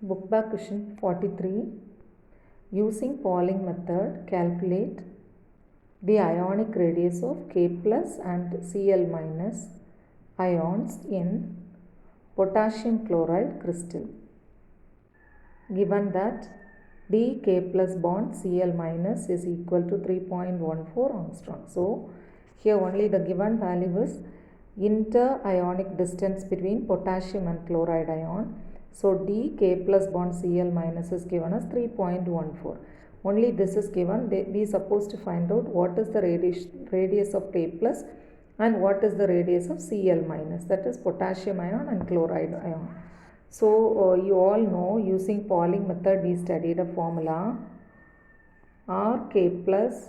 Book back question 43. Using Pauling method, calculate the ionic radius of K plus and Cl minus ions in potassium chloride crystal. Given that dK plus bond Cl minus is equal to 3.14 Armstrong. So, here only the given value is inter-ionic distance between potassium and chloride ion. So, dK plus bond Cl minus is given as 3.14. Only this is given. We are supposed to find out what is the radius of K plus and what is the radius of Cl minus, that is potassium ion and chloride ion. So, you all know using Pauling method we studied a formula Rk plus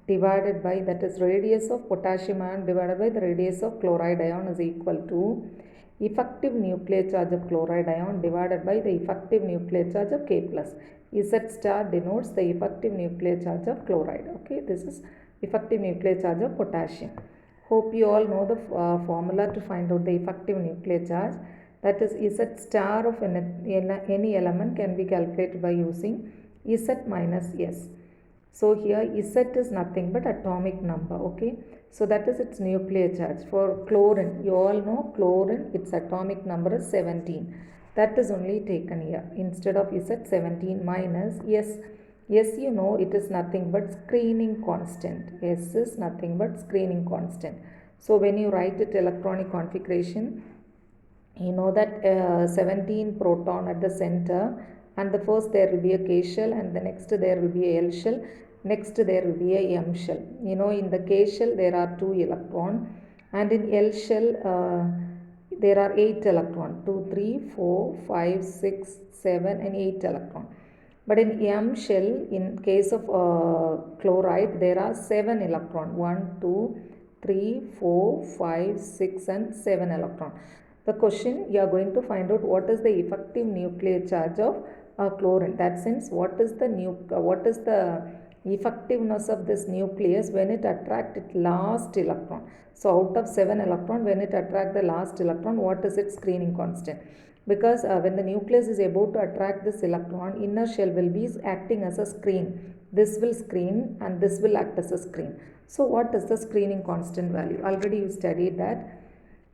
divided by, that is radius of potassium ion divided by the radius of chloride ion is equal to effective nuclear charge of chloride ion divided by the effective nuclear charge of K plus. Z star denotes the effective nuclear charge of chloride. Okay, this is effective nuclear charge of potassium. Hope you all know the formula to find out the effective nuclear charge. That is Z star of any element can be calculated by using Z minus S. So here Z is nothing but atomic number. Okay. So that is its nuclear charge. For chlorine, you all know chlorine, its atomic number is 17. That is only taken here. Instead of Z 17 minus S. S, you know, it is nothing but screening constant. S is nothing but screening constant. So when you write it electronic configuration, you know that 17 proton at the center, and the first there will be a K shell and the next there will be a L shell, next there will be a M shell. You know, in the K shell there are 2 electrons and in L shell there are 8 electrons, 2, 3, 4, 5, 6, 7 and 8 electrons. But in M shell, in case of chloride, there are 7 electrons, 1, 2, 3, 4, 5, 6 and 7 electrons. The question, you are going to find out what is the effective nuclear charge of chlorine. That sense, what is the effectiveness of this nucleus when it attracts its last electron. So out of 7 electrons, when it attracts the last electron, what is its screening constant? Because when the nucleus is able to attract this electron, inner shell will be acting as a screen. This will screen and this will act as a screen. So what is the screening constant value? Already you studied that.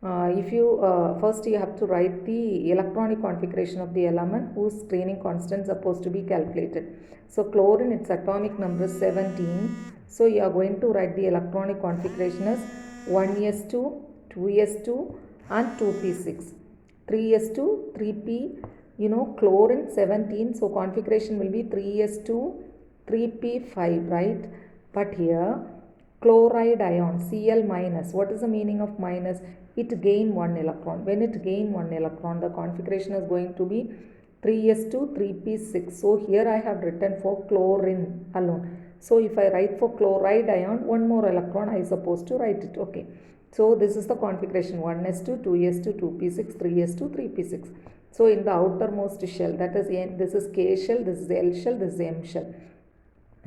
First you have to write the electronic configuration of the element whose screening constant is supposed to be calculated. So chlorine, its atomic number is 17. So you are going to write the electronic configuration as 1s2, 2s2 and 2p6. 3s2, 3p, you know, chlorine 17. So configuration will be 3s2, 3p5, right? But here chloride ion Cl minus, what is the meaning of minus? It gain 1 electron. When it gain 1 electron, the configuration is going to be 3s2, 3p6. So here I have written for chlorine alone. So if I write for chloride ion, 1 more electron I am supposed to write it. Okay. So this is the configuration 1s2, 2s2, 2p6, 3s2, 3p6. So in the outermost shell, that is N, this is K shell, this is L shell, this is M shell.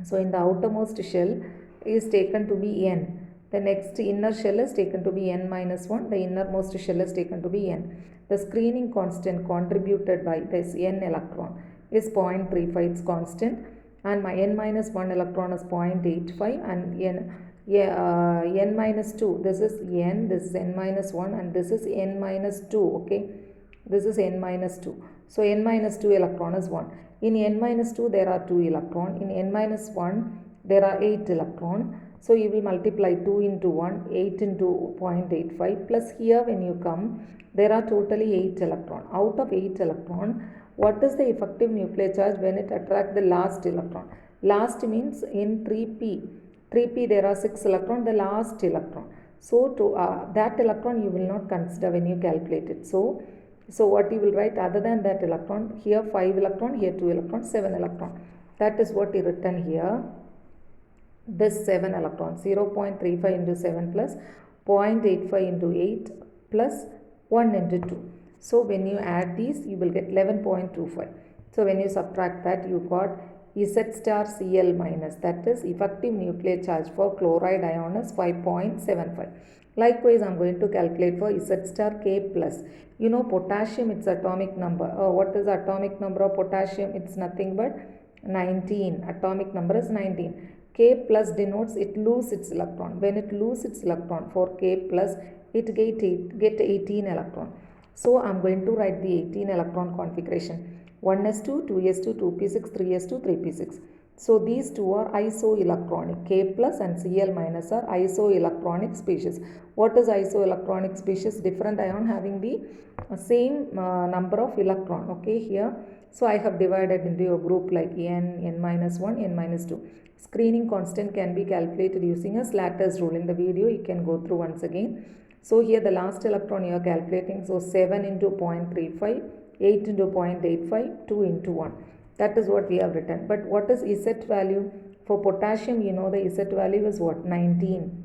So in the outermost shell is taken to be N. The next inner shell is taken to be N minus 1. The innermost shell is taken to be N. The screening constant contributed by this N electron is 0.35. It's constant. And my N minus 1 electron is 0.85 and N minus 2. This is N, this is N minus 1 and this is N minus 2. Okay. This is N minus 2. So N minus 2 electron is 1. In N minus 2 there are 2 electrons. In N minus 1 there are 8 electrons. So you will multiply 2 into 1, 8 into 0.85 plus here when you come, there are totally 8 electrons. Out of 8 electrons, what is the effective nuclear charge when it attracts the last electron? Last means in 3p there are 6 electrons, the last electron. So to that electron you will not consider when you calculate it. So what you will write other than that electron, here 5 electron, here 2 electrons, 7 electron. That is what you written here. This 7 electrons, 0.35 into 7 plus 0.85 into 8 plus 1 into 2. So when you add these, you will get 11.25. So when you subtract that, you got Z star Cl minus, that is effective nuclear charge for chloride ion is 5.75. Likewise, I'm going to calculate for Z star K plus. You know potassium, its atomic number. What is atomic number of potassium? It's nothing but 19. Atomic number is 19. K plus denotes it lose its electron. When it lose its electron for K plus, it get 18 electron. So I'm going to write the 18 electron configuration. 1s2, 2s2, 2p6, 3s2, 3p6. So these two are isoelectronic. K plus and Cl minus are isoelectronic species. What is isoelectronic species? Different ion having the same number of electron. Okay, here. So I have divided into a group like n, n minus 1, n minus 2. Screening constant can be calculated using a Slatter's rule. In the video you can go through once again. So here the last electron you are calculating. So 7 into 0.35, 8 into 0.85, 2 into 1. That is what we have written. But what is Z value? For potassium, you know the Z value is what? 19.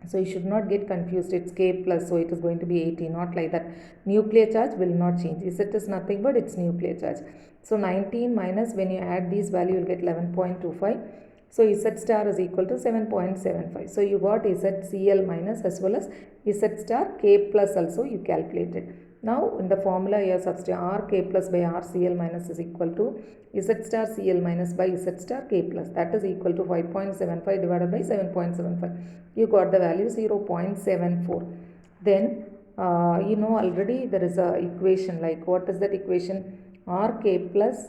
So you should not get confused. It's K plus, so it is going to be 80. Not like that. Nuclear charge will not change. Z is nothing but its nuclear charge. So 19 minus, when you add these value, you will get 11.25. So Z star is equal to 7.75. So you got ZCl minus as well as Z star K plus also you calculated. Now in the formula you have substitute Rk plus by Rcl minus is equal to Z star Cl minus by Z star K plus. That is equal to 5.75 divided by 7.75. You got the value 0.74. Then you know already there is a equation, like what is that equation? Rk plus,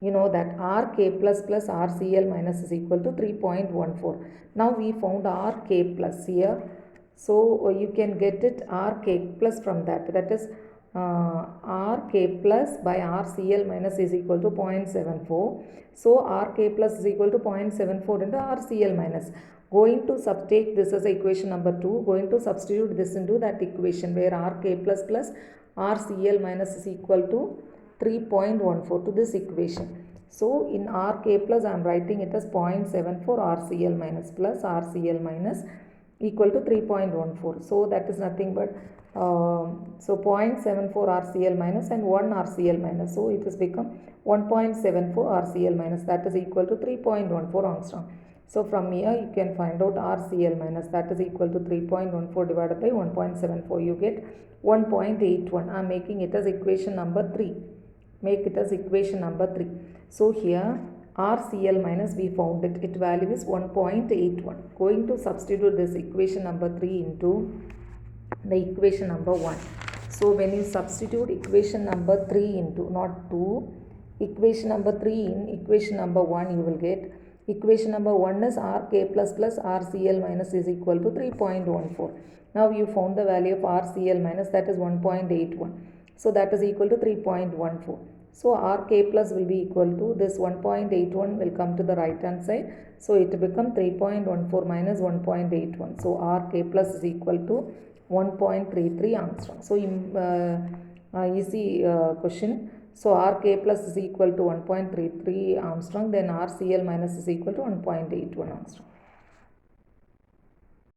you know that Rk plus plus Rcl minus is equal to 3.14. Now we found Rk plus here. So you can get it Rk plus from that. That is Rk plus by Rcl minus is equal to 0.74. So Rk plus is equal to 0.74 into Rcl minus. Going to substitute this as equation number 2. Going to substitute this into that equation where Rk plus plus Rcl minus is equal to 3.14 to this equation. So in Rk plus I am writing it as 0.74 Rcl minus plus Rcl minus equal to 3.14. So that is nothing but so 0.74 Rcl minus and 1 Rcl minus. So it has become 1.74 Rcl minus, that is equal to 3.14 angstrom. So from here you can find out Rcl minus, that is equal to 3.14 divided by 1.74. You get 1.81. I am making it as equation number 3. Make it as equation number 3. So here Rcl minus we found it. Its value is 1.81. Going to substitute this equation number 3 into the equation number 1. So when you substitute equation number 3 into, not 2, equation number 3 in equation number 1, you will get equation number 1 is Rk plus plus Rcl minus is equal to 3.14. Now you found the value of Rcl minus, that is 1.81. So that is equal to 3.14. So Rk plus will be equal to this 1.81 will come to the right hand side. So it will become 3.14 minus 1.81. So Rk plus is equal to 1.33 angstrom. So easy question. So Rk plus is equal to 1.33 angstrom. Then Rcl minus is equal to 1.81 angstrom.